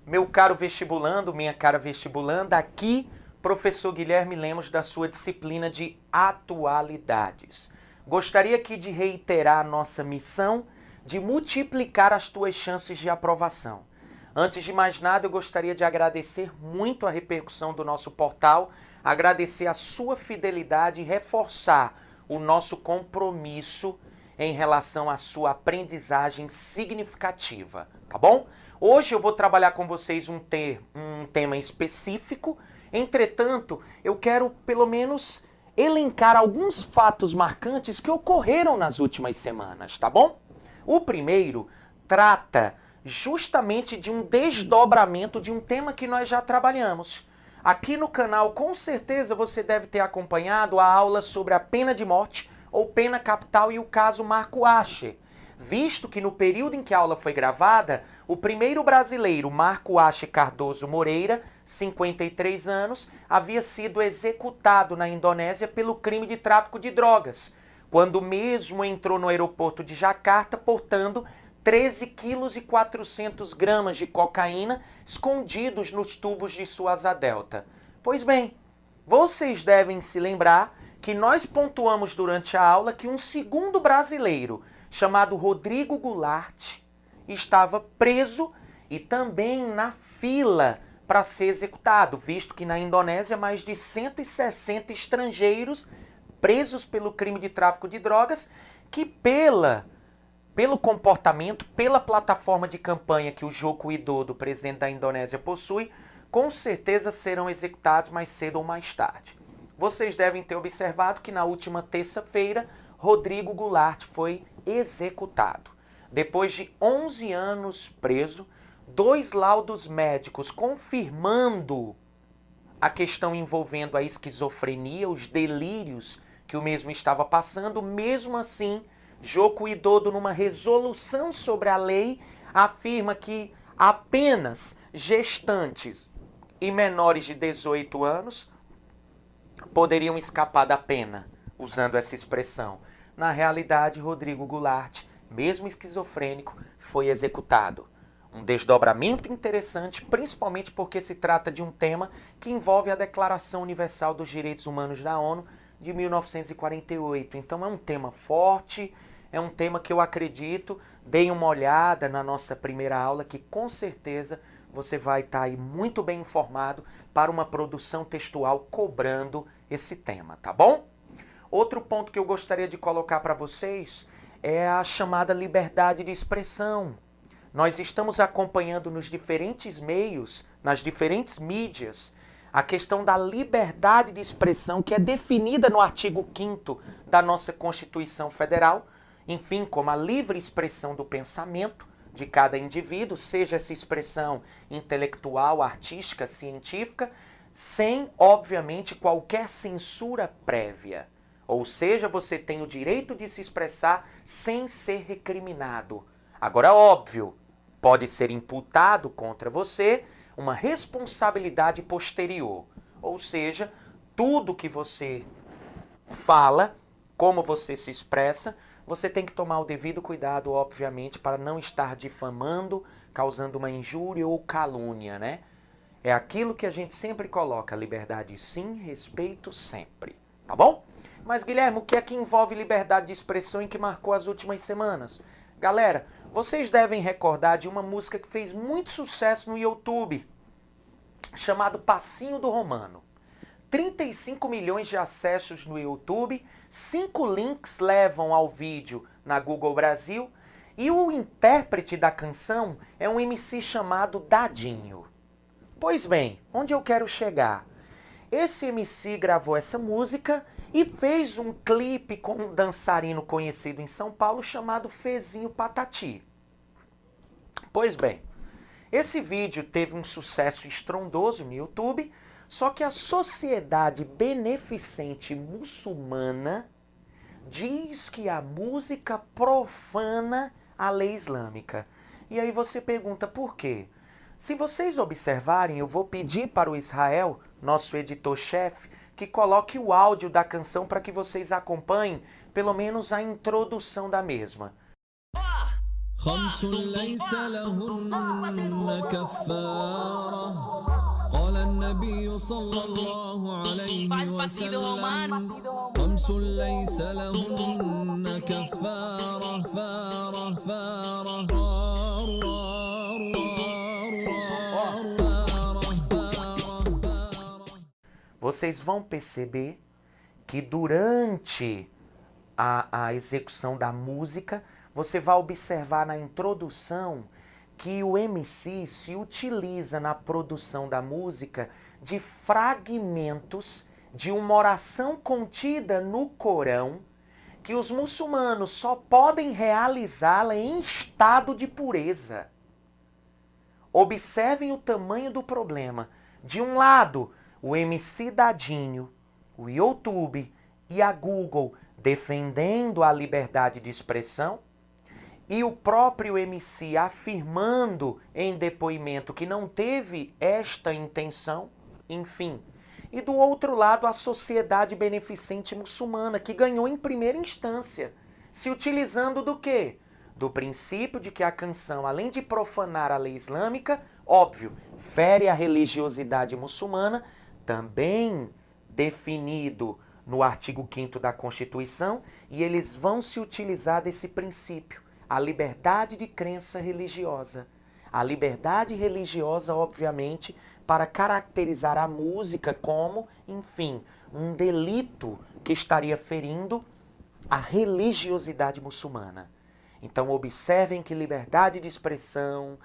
Meu caro vestibulando, minha cara vestibulanda, aqui professor Guilherme Lemos da sua disciplina de Atualidades. Gostaria aqui de reiterar a nossa missão de multiplicar as tuas chances de aprovação. Antes de mais nada, eu gostaria de agradecer muito a repercussão do nosso portal, agradecer a sua fidelidade e reforçar o nosso compromisso em relação à sua aprendizagem significativa, tá bom? Hoje eu vou trabalhar com vocês um tema específico, entretanto, eu quero pelo menos elencar alguns fatos marcantes que ocorreram nas últimas semanas, tá bom? O primeiro trata justamente de um desdobramento de um tema que nós já trabalhamos. Aqui no canal, com certeza, você deve ter acompanhado a aula sobre a pena de morte ou pena capital e o caso Marco Acher, visto que no período em que a aula foi gravada, o primeiro brasileiro, Marco Acher Cardoso Moreira, 53 anos, havia sido executado na Indonésia pelo crime de tráfico de drogas, quando mesmo entrou no aeroporto de Jacarta portando 13,4 kg de cocaína escondidos nos tubos de sua asa delta. Pois bem, vocês devem se lembrar que nós pontuamos durante a aula que um segundo brasileiro, chamado Rodrigo Goulart, estava preso e também na fila para ser executado, visto que na Indonésia mais de 160 estrangeiros presos pelo crime de tráfico de drogas, que pelo comportamento, pela plataforma de campanha que o Joko Widodo, presidente da Indonésia, possui, com certeza serão executados mais cedo ou mais tarde. Vocês devem ter observado que na última terça-feira, Rodrigo Goulart foi executado. Depois de 11 anos preso, 2 laudos médicos confirmando a questão envolvendo a esquizofrenia, os delírios que o mesmo estava passando, mesmo assim, Joko Widodo, numa resolução sobre a lei, afirma que apenas gestantes e menores de 18 anos poderiam escapar da pena, usando essa expressão. Na realidade, Rodrigo Goulart, mesmo esquizofrênico, foi executado. Um desdobramento interessante, principalmente porque se trata de um tema que envolve a Declaração Universal dos Direitos Humanos da ONU de 1948. Então é um tema forte, é um tema que eu acredito, deem uma olhada na nossa primeira aula, que com certeza você vai estar aí muito bem informado para uma produção textual cobrando esse tema, tá bom? Outro ponto que eu gostaria de colocar para vocês é a chamada liberdade de expressão. Nós estamos acompanhando nos diferentes meios, nas diferentes mídias, a questão da liberdade de expressão que é definida no artigo 5º da nossa Constituição Federal, enfim, como a livre expressão do pensamento de cada indivíduo, seja essa expressão intelectual, artística, científica, sem, obviamente, qualquer censura prévia. Ou seja, você tem o direito de se expressar sem ser recriminado. Agora, óbvio, pode ser imputado contra você uma responsabilidade posterior. Ou seja, tudo que você fala, como você se expressa, você tem que tomar o devido cuidado, obviamente, para não estar difamando, causando uma injúria ou calúnia, né? É aquilo que a gente sempre coloca, liberdade sim, respeito sempre, tá bom? Mas, Guilherme, o que é que envolve liberdade de expressão e que marcou as últimas semanas? Galera, vocês devem recordar de uma música que fez muito sucesso no YouTube, chamado Passinho do Romano. 35 milhões de acessos no YouTube, 5 links levam ao vídeo na Google Brasil, e o intérprete da canção é um MC chamado Dadinho. Pois bem, onde eu quero chegar? Esse MC gravou essa música e fez um clipe com um dançarino conhecido em São Paulo chamado Fezinho Patati. Pois bem, esse vídeo teve um sucesso estrondoso no YouTube, só que a Sociedade Beneficente Muçulmana diz que a música profana a lei islâmica. E aí você pergunta por quê? Se vocês observarem, eu vou pedir para o Israel, nosso editor-chefe, que coloque o áudio da canção para que vocês acompanhem pelo menos a introdução da mesma. خمس ليس لهن كفارة قال النبي صلى الله عليه وسلم خمس ليس لهن كفارة فارة فارة Vocês vão perceber que durante a execução da música, você vai observar na introdução que o MC se utiliza na produção da música de fragmentos de uma oração contida no Corão, que os muçulmanos só podem realizá-la em estado de pureza. Observem o tamanho do problema. De um lado, o MC Dadinho, o YouTube e a Google defendendo a liberdade de expressão, e o próprio MC afirmando em depoimento que não teve esta intenção, enfim. E do outro lado, a Sociedade Beneficente Muçulmana, que ganhou em primeira instância, se utilizando do quê? Do princípio de que a canção, além de profanar a lei islâmica, óbvio, fere a religiosidade muçulmana, também definido no artigo 5º da Constituição, e eles vão se utilizar desse princípio, a liberdade de crença religiosa. A liberdade religiosa, obviamente, para caracterizar a música como, enfim, um delito que estaria ferindo a religiosidade muçulmana. Então, observem que liberdade de expressão,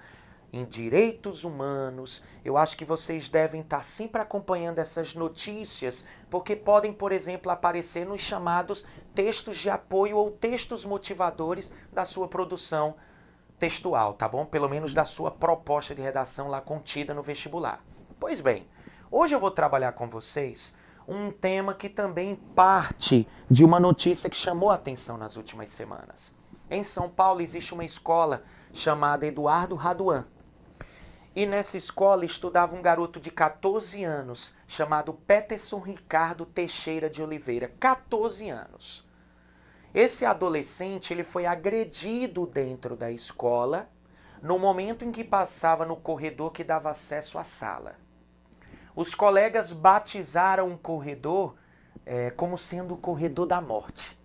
em direitos humanos, eu acho que vocês devem estar sempre acompanhando essas notícias, porque podem, por exemplo, aparecer nos chamados textos de apoio ou textos motivadores da sua produção textual, tá bom? Pelo menos da sua proposta de redação lá contida no vestibular. Pois bem, hoje eu vou trabalhar com vocês um tema que também parte de uma notícia que chamou a atenção nas últimas semanas. Em São Paulo existe uma escola chamada Eduardo Raduan. E nessa escola estudava um garoto de 14 anos, chamado Peterson Ricardo Teixeira de Oliveira. 14 anos. Esse adolescente ele foi agredido dentro da escola no momento em que passava no corredor que dava acesso à sala. Os colegas batizaram o corredor como sendo o corredor da morte.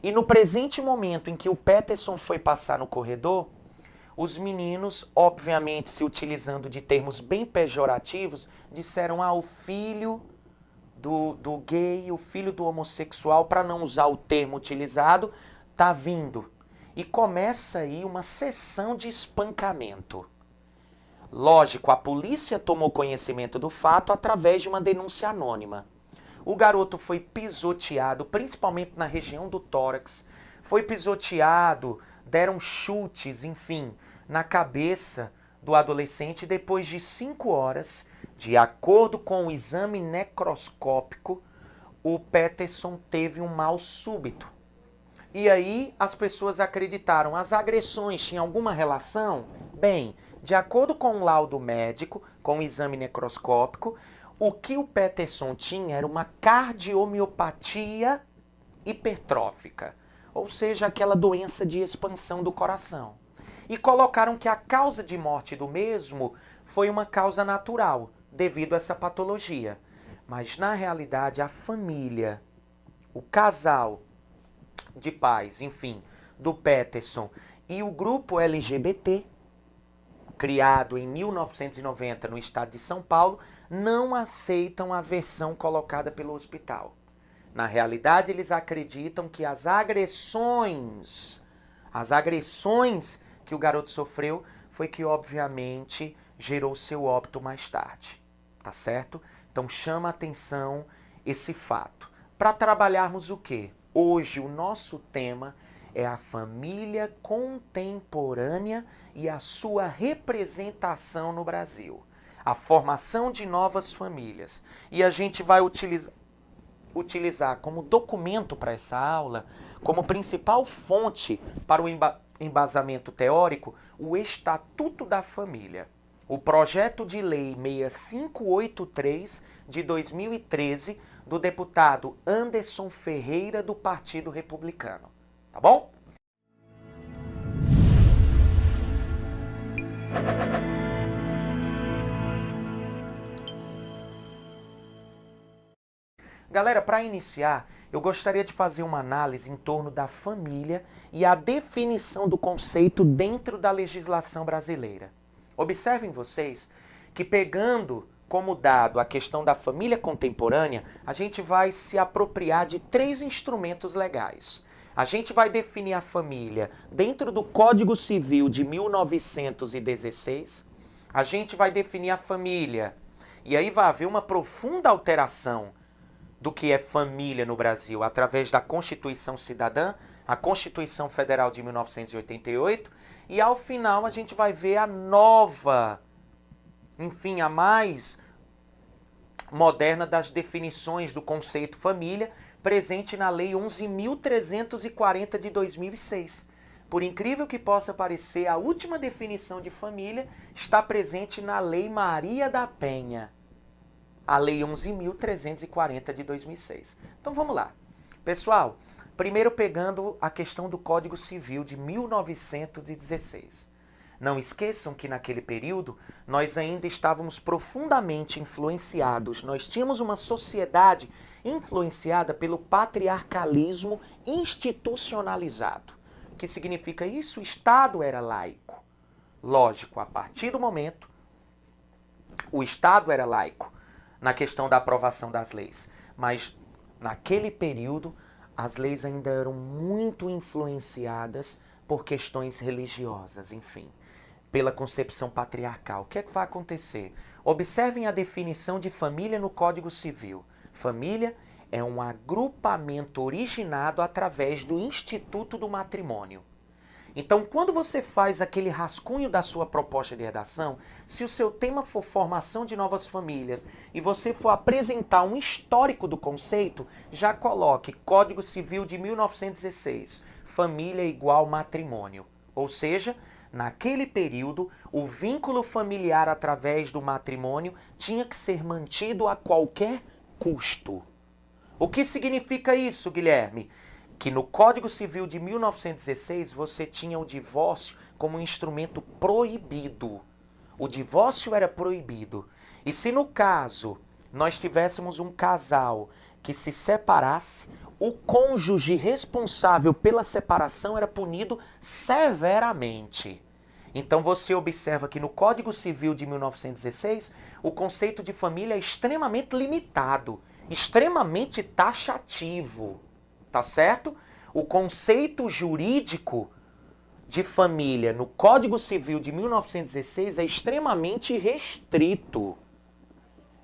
E no presente momento em que o Peterson foi passar no corredor, os meninos, obviamente se utilizando de termos bem pejorativos, disseram o filho do gay, o filho do homossexual, para não usar o termo utilizado, tá vindo. E começa aí uma sessão de espancamento. Lógico, a polícia tomou conhecimento do fato através de uma denúncia anônima. O garoto foi pisoteado, principalmente na região do tórax, foi pisoteado, deram chutes, enfim, na cabeça do adolescente. Depois de 5 horas, de acordo com o exame necroscópico, o Peterson teve um mal súbito. E aí as pessoas acreditaram, as agressões tinham alguma relação? Bem, de acordo com o laudo médico, com o exame necroscópico, o que o Peterson tinha era uma cardiomiopatia hipertrófica, ou seja, aquela doença de expansão do coração. E colocaram que a causa de morte do mesmo foi uma causa natural, devido a essa patologia. Mas, na realidade, a família, o casal de pais, enfim, do Peterson e o grupo LGBT, criado em 1990 no estado de São Paulo, não aceitam a versão colocada pelo hospital. Na realidade, eles acreditam que as agressões que o garoto sofreu foi que, obviamente, gerou seu óbito mais tarde. Tá certo? Então, chama a atenção esse fato. Para trabalharmos o quê? Hoje, o nosso tema é a família contemporânea e a sua representação no Brasil. A formação de novas famílias. E a gente vai utilizar utilizar como documento para essa aula, como principal fonte para o embasamento teórico, o Estatuto da Família, o projeto de lei 6583 de 2013 do deputado Anderson Ferreira do Partido Republicano. Tá bom? Galera, para iniciar, eu gostaria de fazer uma análise em torno da família e a definição do conceito dentro da legislação brasileira. Observem vocês que, pegando como dado a questão da família contemporânea, a gente vai se apropriar de 3 instrumentos legais. A gente vai definir a família dentro do Código Civil de 1916, a gente vai definir a família, e aí vai haver uma profunda alteração do que é família no Brasil, através da Constituição Cidadã, a Constituição Federal de 1988, e ao final a gente vai ver a nova, enfim, a mais moderna das definições do conceito família, presente na Lei 11.340 de 2006. Por incrível que possa parecer, a última definição de família está presente na Lei Maria da Penha, a Lei 11.340 de 2006. Então vamos lá. Pessoal, primeiro pegando a questão do Código Civil de 1916. Não esqueçam que naquele período nós ainda estávamos profundamente influenciados. Nós tínhamos uma sociedade influenciada pelo patriarcalismo institucionalizado. O que significa isso? O Estado era laico. Lógico, a partir do momento, o Estado era laico na questão da aprovação das leis. Mas naquele período, as leis ainda eram muito influenciadas por questões religiosas, enfim, pela concepção patriarcal. O que é que vai acontecer? Observem a definição de família no Código Civil. Família é um agrupamento originado através do instituto do matrimônio. Então, quando você faz aquele rascunho da sua proposta de redação, se o seu tema for formação de novas famílias e você for apresentar um histórico do conceito, já coloque Código Civil de 1916, família igual matrimônio. Ou seja, naquele período, o vínculo familiar através do matrimônio tinha que ser mantido a qualquer custo. O que significa isso, Guilherme? Que no Código Civil de 1916 você tinha o divórcio como um instrumento proibido. O divórcio era proibido. E se no caso nós tivéssemos um casal que se separasse, o cônjuge responsável pela separação era punido severamente. Então você observa que no Código Civil de 1916 o conceito de família é extremamente limitado, extremamente taxativo. Tá certo? O conceito jurídico de família no Código Civil de 1916 é extremamente restrito.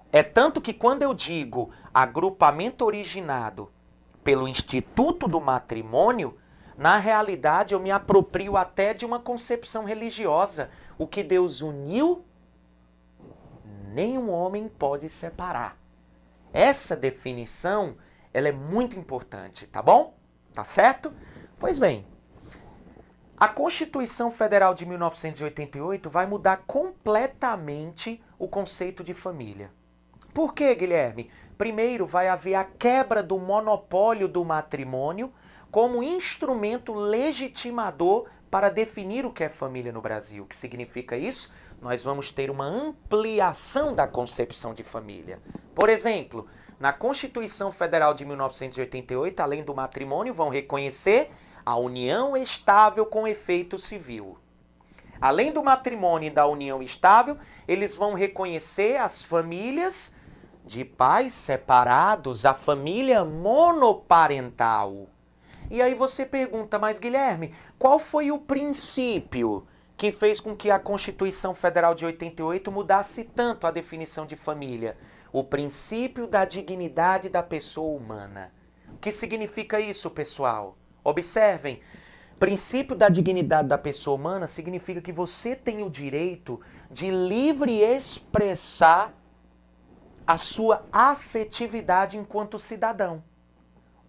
É tanto que quando eu digo agrupamento originado pelo Instituto do Matrimônio, na realidade eu me aproprio até de uma concepção religiosa. O que Deus uniu, nenhum homem pode separar. Essa definição ela é muito importante, tá bom? Tá certo? Pois bem, a Constituição Federal de 1988 vai mudar completamente o conceito de família. Por quê, Guilherme? Primeiro, vai haver a quebra do monopólio do matrimônio como instrumento legitimador para definir o que é família no Brasil. O que significa isso? Nós vamos ter uma ampliação da concepção de família. Por exemplo, na Constituição Federal de 1988, além do matrimônio, vão reconhecer a união estável com efeito civil. Além do matrimônio e da união estável, eles vão reconhecer as famílias de pais separados, a família monoparental. E aí você pergunta, mas Guilherme, qual foi o princípio que fez com que a Constituição Federal de 88 mudasse tanto a definição de família? O princípio da dignidade da pessoa humana. O que significa isso, pessoal? Observem, princípio da dignidade da pessoa humana significa que você tem o direito de livre expressar a sua afetividade enquanto cidadão.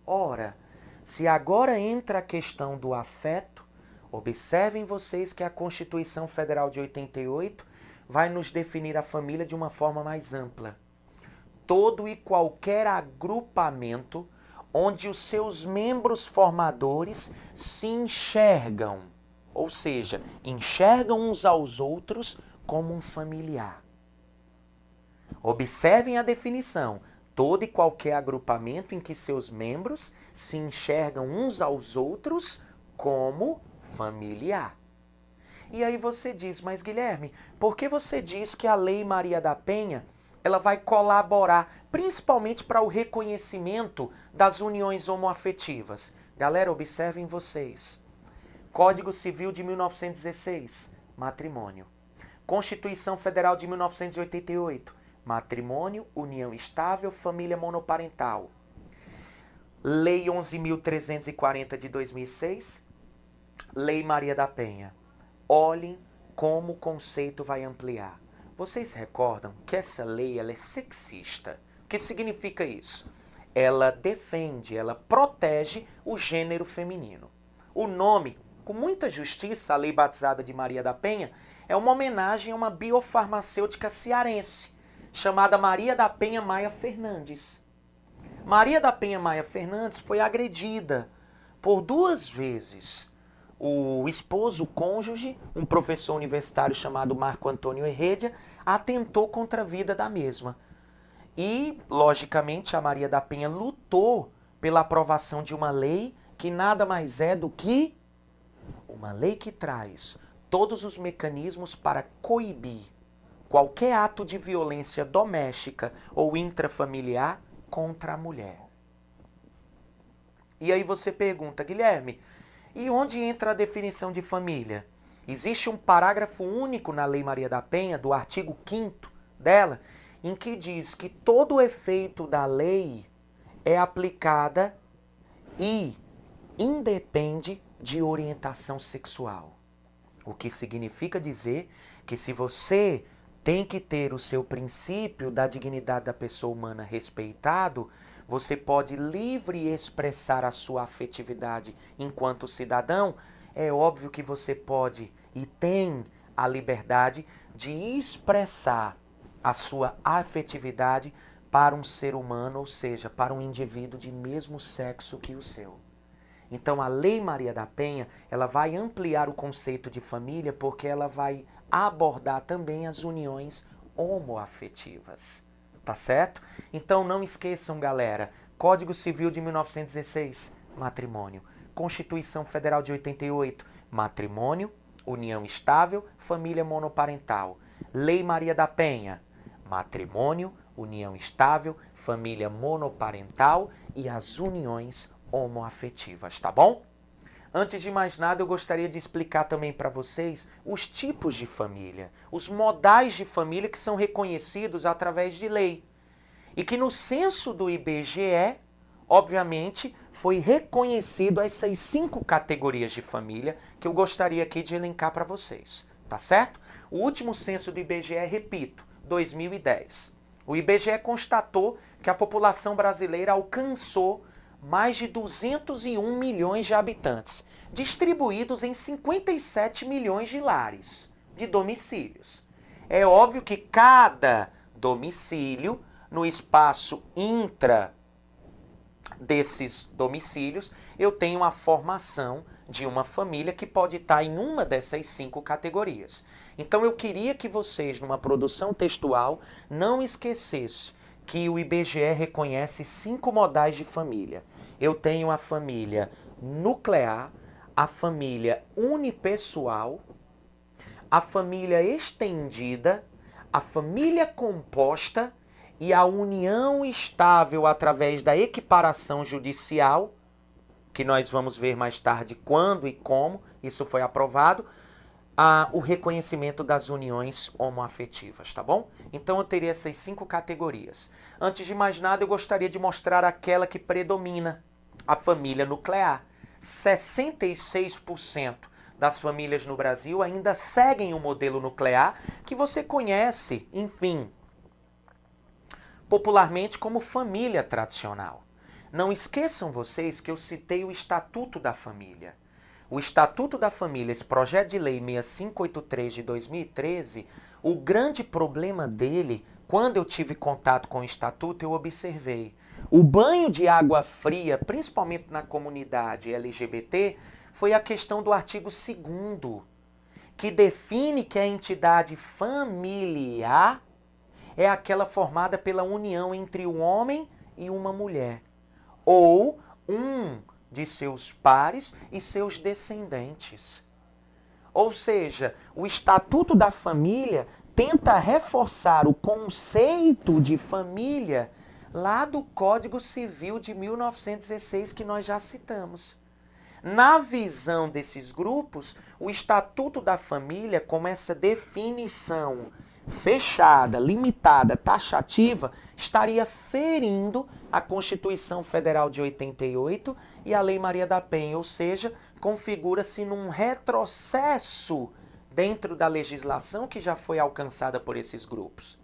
Ora, se agora entra a questão do afeto, observem vocês que a Constituição Federal de 88 vai nos definir a família de uma forma mais ampla. Todo e qualquer agrupamento onde os seus membros formadores se enxergam, ou seja, enxergam uns aos outros como um familiar. Observem a definição. Todo e qualquer agrupamento em que seus membros se enxergam uns aos outros como familiar. E aí você diz, mas Guilherme, por que você diz que a Lei Maria da Penha ela vai colaborar principalmente para o reconhecimento das uniões homoafetivas? Galera, observem vocês. Código Civil de 1916, matrimônio. Constituição Federal de 1988, matrimônio, união estável, família monoparental. Lei 11.340 de 2006, Lei Maria da Penha. Olhem como o conceito vai ampliar. Vocês recordam que essa lei ela é sexista? O que significa isso? Ela defende, ela protege o gênero feminino. O nome, com muita justiça, a lei batizada de Maria da Penha, é uma homenagem a uma biofarmacêutica cearense, chamada Maria da Penha Maia Fernandes. Maria da Penha Maia Fernandes foi agredida por 2 vezes. O esposo, o cônjuge, um professor universitário chamado Marco Antônio Heredia, atentou contra a vida da mesma. E, logicamente, a Maria da Penha lutou pela aprovação de uma lei que nada mais é do que uma lei que traz todos os mecanismos para coibir qualquer ato de violência doméstica ou intrafamiliar contra a mulher. E aí você pergunta, Guilherme, e onde entra a definição de família? Existe um parágrafo único na Lei Maria da Penha, do artigo 5º dela, em que diz que todo o efeito da lei é aplicada e independe de orientação sexual. O que significa dizer que se você tem que ter o seu princípio da dignidade da pessoa humana respeitado, você pode livre expressar a sua afetividade enquanto cidadão. É óbvio que você pode e tem a liberdade de expressar a sua afetividade para um ser humano, ou seja, para um indivíduo de mesmo sexo que o seu. Então a Lei Maria da Penha, ela vai ampliar o conceito de família porque ela vai abordar também as uniões homoafetivas. Tá certo? Então não esqueçam, galera, Código Civil de 1916, matrimônio. Constituição Federal de 88, matrimônio, união estável, família monoparental. Lei Maria da Penha, matrimônio, união estável, família monoparental e as uniões homoafetivas, tá bom? Antes de mais nada, eu gostaria de explicar também para vocês os tipos de família, os modais de família que são reconhecidos através de lei. E que no censo do IBGE, obviamente, foi reconhecido essas 5 categorias de família que eu gostaria aqui de elencar para vocês, tá certo? O último censo do IBGE, repito, 2010. O IBGE constatou que a população brasileira alcançou mais de 201 milhões de habitantes, distribuídos em 57 milhões de lares, de domicílios. É óbvio que cada domicílio, no espaço intra desses domicílios, eu tenho a formação de uma família que pode estar em uma dessas 5 categorias. Então eu queria que vocês, numa produção textual, não esquecessem que o IBGE reconhece 5 modais de família. Eu tenho a família nuclear, a família unipessoal, a família estendida, a família composta e a união estável através da equiparação judicial, que nós vamos ver mais tarde quando e como isso foi aprovado, o reconhecimento das uniões homoafetivas, tá bom? Então eu teria essas 5 categorias. Antes de mais nada, eu gostaria de mostrar aquela que predomina, a família nuclear. 66% das famílias no Brasil ainda seguem o modelo nuclear, que você conhece, enfim, popularmente como família tradicional. Não esqueçam vocês que eu citei o Estatuto da Família. O Estatuto da Família, esse projeto de lei 6583 de 2013, o grande problema dele, quando eu tive contato com o Estatuto, eu observei. O banho de água fria, principalmente na comunidade LGBT, foi a questão do artigo 2º, que define que a entidade familiar é aquela formada pela união entre um homem e uma mulher, ou um de seus pares e seus descendentes. Ou seja, o Estatuto da Família tenta reforçar o conceito de família lá do Código Civil de 1916 que nós já citamos. Na visão desses grupos, o Estatuto da Família, como essa definição fechada, limitada, taxativa, estaria ferindo a Constituição Federal de 88 e a Lei Maria da Penha, ou seja, configura-se num retrocesso dentro da legislação que já foi alcançada por esses grupos.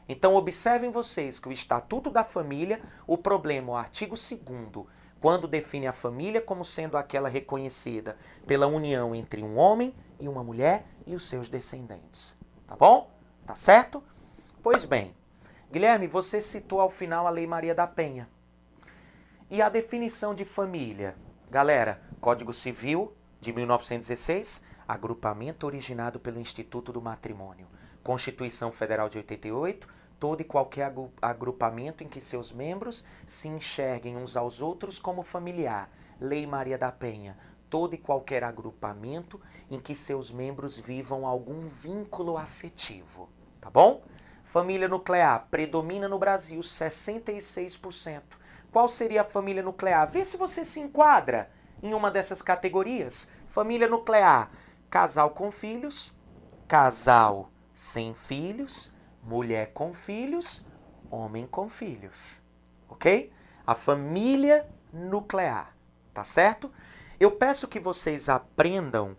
Então observem vocês que o Estatuto da Família, o problema, o artigo 2º, quando define a família como sendo aquela reconhecida pela união entre um homem e uma mulher e os seus descendentes. Tá bom? Tá certo? Pois bem, Guilherme, você citou ao final a Lei Maria da Penha. E a definição de família? Galera, Código Civil de 1916, agrupamento originado pelo Instituto do Matrimônio. Constituição Federal de 88, todo e qualquer agrupamento em que seus membros se enxerguem uns aos outros como familiar. Lei Maria da Penha, todo e qualquer agrupamento em que seus membros vivam algum vínculo afetivo. Tá bom? Família nuclear predomina no Brasil, 66%. Qual seria a família nuclear? Vê se você se enquadra em uma dessas categorias. Família nuclear, casal com filhos, casal sem filhos, mulher com filhos, homem com filhos. Ok? A família nuclear. Tá certo? Eu peço que vocês aprendam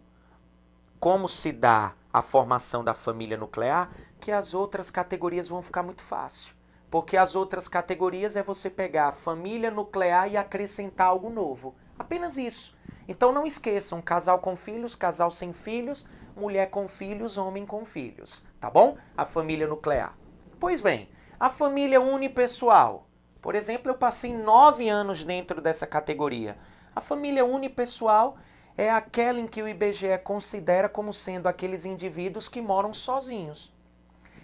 como se dá a formação da família nuclear, que as outras categorias vão ficar muito fácil. Porque as outras categorias é você pegar a família nuclear e acrescentar algo novo. Apenas isso. Então não esqueçam, casal com filhos, casal sem filhos, mulher com filhos, homem com filhos. Tá bom? A família nuclear. Pois bem, a família unipessoal. Por exemplo, eu passei 9 anos dentro dessa categoria. A família unipessoal é aquela em que o IBGE considera como sendo aqueles indivíduos que moram sozinhos.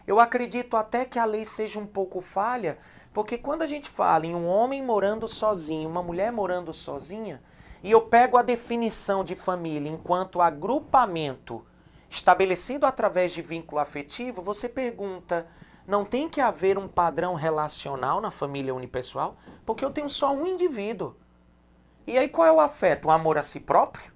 Eu acredito até que a lei seja um pouco falha, porque quando a gente fala em um homem morando sozinho, uma mulher morando sozinha, e eu pego a definição de família enquanto agrupamento estabelecido através de vínculo afetivo, você pergunta, não tem que haver um padrão relacional na família unipessoal? Porque eu tenho só um indivíduo. E aí qual é o afeto? O amor a si próprio?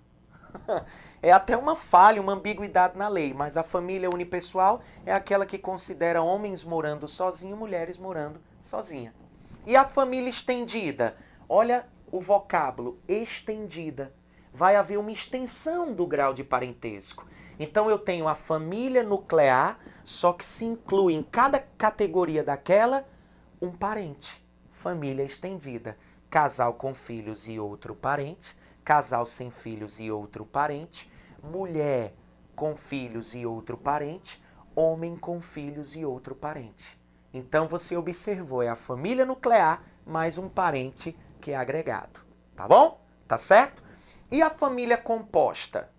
É até uma falha, uma ambiguidade na lei, mas a família unipessoal é aquela que considera homens morando sozinhos, mulheres morando sozinha. E a família estendida? Olha o vocábulo, estendida. Vai haver uma extensão do grau de parentesco. Então eu tenho a família nuclear, só que se inclui em cada categoria daquela um parente. Família estendida. Casal com filhos e outro parente. Casal sem filhos e outro parente, mulher com filhos e outro parente, homem com filhos e outro parente. Então você observou, é a família nuclear mais um parente que é agregado. Tá bom? Tá certo? E a família composta?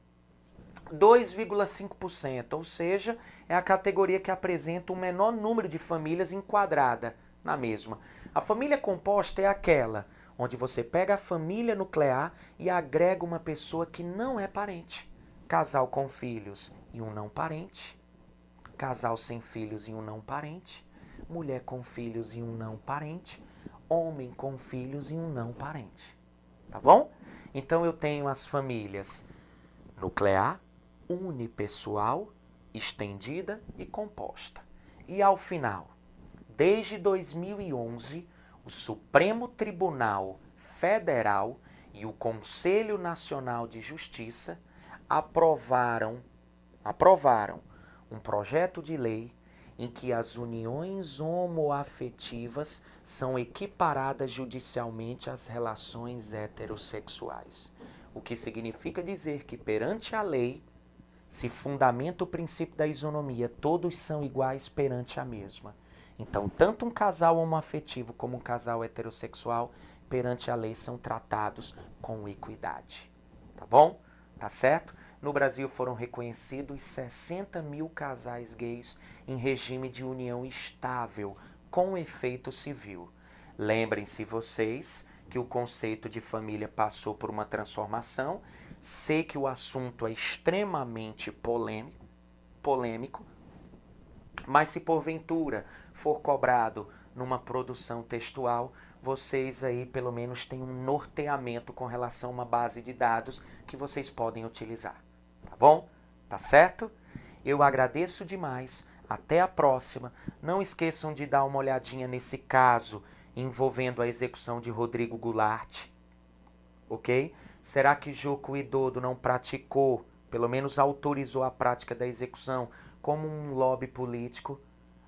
2,5%, ou seja, é a categoria que apresenta o menor número de famílias enquadrada na mesma. A família composta é aquela onde você pega a família nuclear e agrega uma pessoa que não é parente. Casal com filhos e um não parente. Casal sem filhos e um não parente. Mulher com filhos e um não parente. Homem com filhos e um não parente. Tá bom? Então eu tenho as famílias nuclear, unipessoal, estendida e composta. E ao final, desde 2011, o Supremo Tribunal Federal e o Conselho Nacional de Justiça aprovaram um projeto de lei em que as uniões homoafetivas são equiparadas judicialmente às relações heterossexuais. O que significa dizer que, perante a lei, se fundamenta o princípio da isonomia, todos são iguais perante a mesma. Então, tanto um casal homoafetivo como um casal heterossexual, perante a lei, são tratados com equidade. Tá bom? Tá certo? No Brasil foram reconhecidos 60 mil casais gays em regime de união estável, com efeito civil. Lembrem-se vocês que o conceito de família passou por uma transformação. Sei que o assunto é extremamente polêmico, mas se porventura for cobrado numa produção textual, vocês aí pelo menos têm um norteamento com relação a uma base de dados que vocês podem utilizar. Tá bom? Tá certo? Eu agradeço demais. Até a próxima. Não esqueçam de dar uma olhadinha nesse caso envolvendo a execução de Rodrigo Goulart. Ok? Será que Joko Widodo não praticou, pelo menos autorizou a prática da execução como um lobby político,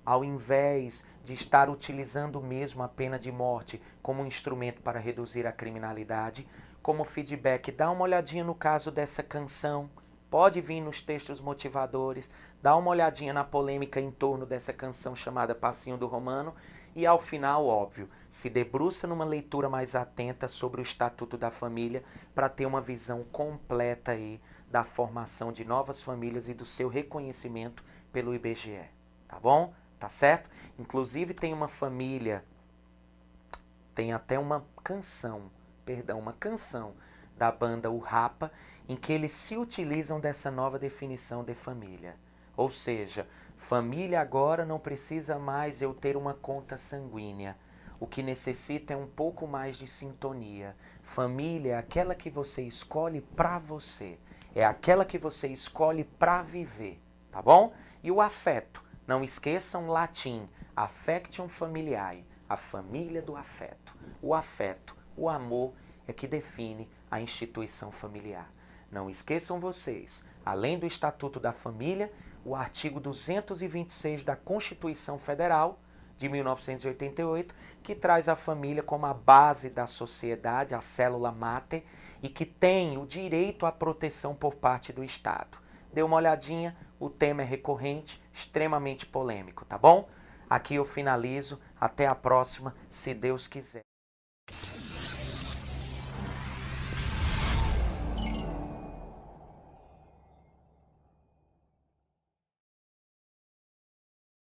ao invés de estar utilizando mesmo a pena de morte como um instrumento para reduzir a criminalidade? Como feedback, dá uma olhadinha no caso dessa canção. Pode vir nos textos motivadores, dá uma olhadinha na polêmica em torno dessa canção chamada Passinho do Romano e, ao final, óbvio, se debruça numa leitura mais atenta sobre o Estatuto da Família para ter uma visão completa aí da formação de novas famílias e do seu reconhecimento pelo IBGE. Tá bom? Tá certo? Inclusive tem uma família, tem até uma canção da banda O Rapa, em que eles se utilizam dessa nova definição de família. Ou seja, família agora não precisa mais eu ter uma conta sanguínea. O que necessita é um pouco mais de sintonia. Família é aquela que você escolhe para você. É aquela que você escolhe para viver. Tá bom? E o afeto. Não esqueçam latim. Affectionem familiae. A família do afeto. O afeto, o amor é que define a instituição familiar. Não esqueçam vocês, além do Estatuto da Família, o artigo 226 da Constituição Federal de 1988, que traz a família como a base da sociedade, a célula máter, e que tem o direito à proteção por parte do Estado. Dê uma olhadinha, o tema é recorrente, extremamente polêmico, tá bom? Aqui eu finalizo, até a próxima, se Deus quiser.